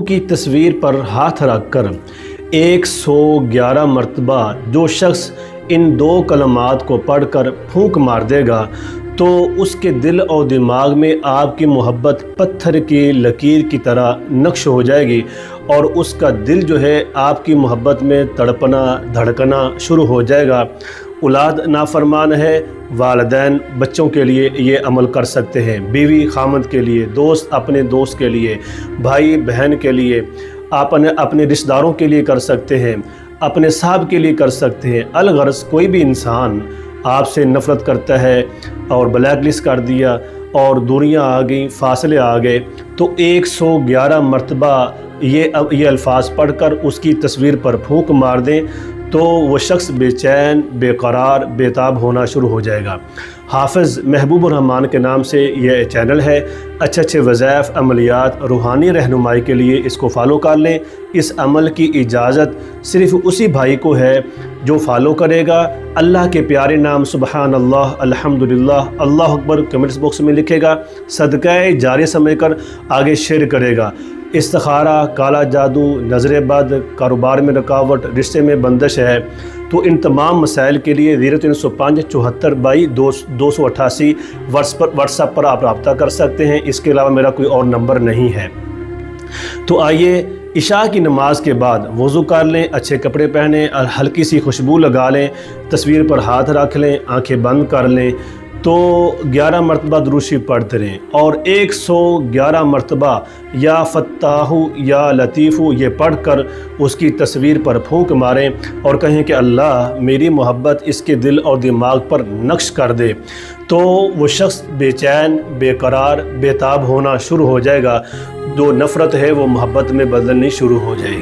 की तस्वीर पर हाथ रख कर 111 मरतबा जो शख्स इन दो कलमात को पढ़ कर फूंक मार देगा तो उसके दिल और दिमाग में आपकी मोहब्बत पत्थर की लकीर की तरह नक्श हो जाएगी और उसका दिल जो है आपकी मोहब्बत में तड़पना धड़कना शुरू हो जाएगा। औलाद नाफरमान है, वालिदैन बच्चों के लिए ये अमल कर सकते हैं, बीवी खामद के लिए, दोस्त अपने दोस्त के लिए, भाई बहन के लिए, अपने रिश्तेदारों के लिए कर सकते हैं, अपने साहब के लिए कर सकते हैं। अलगर्ज़ कोई भी इंसान आपसे नफ़रत करता है और ब्लैक लिस्ट कर दिया और दूरियां आ गई, फासले आ गए, तो 111 मरतबा ये अल्फाज पढ़कर उसकी तस्वीर पर फूंक मार दें तो वो शख्स बेचैन, बेकरार, बेताब होना शुरू हो जाएगा। हाफ़िज़ महबूबुर रहमान के नाम से यह चैनल है। अच्छे वज़ाइफ, अमलियात, रूहानी रहनुमाई के लिए इसको फॉलो कर लें। इस अमल की इजाज़त सिर्फ़ उसी भाई को है जो फॉलो करेगा। अल्लाह के प्यारे नाम सुबहान अल्लाह, अल्हम्दुलिल्लाह, अल्लाह अकबर कमेंट्स बॉक्स में लिखेगा, सदक़े जारी समझकर आगे शेयर करेगा। इस्तिखारा, काला जादू, नज़र बद, कारोबार में रुकावट, रिश्ते में बंदिश है, तो इन तमाम मसाइल के लिए 0305 74 288 व्हाट्सएप पर आप रब्ता कर सकते हैं। इसके अलावा मेरा कोई और नंबर नहीं है। तो आइए इशा की नमाज के बाद वज़ू कर लें, अच्छे कपड़े पहनें और हल्की सी खुशबू लगा लें, तस्वीर पर हाथ रख लें, आंखें बंद कर लें, तो 11 मरतबा दुरूद शरीफ पढ़ते रहें और 111 मरतबा या फ़त्ताहु या लतीफ़ु ये पढ़कर उसकी तस्वीर पर फूंक मारें और कहें कि अल्लाह मेरी मोहब्बत इसके दिल और दिमाग पर नक्श कर दे। तो वो शख्स बेचैन, बेकरार, बेताब होना शुरू हो जाएगा। जो नफ़रत है वो मोहब्बत में बदलनी शुरू हो जाएगी।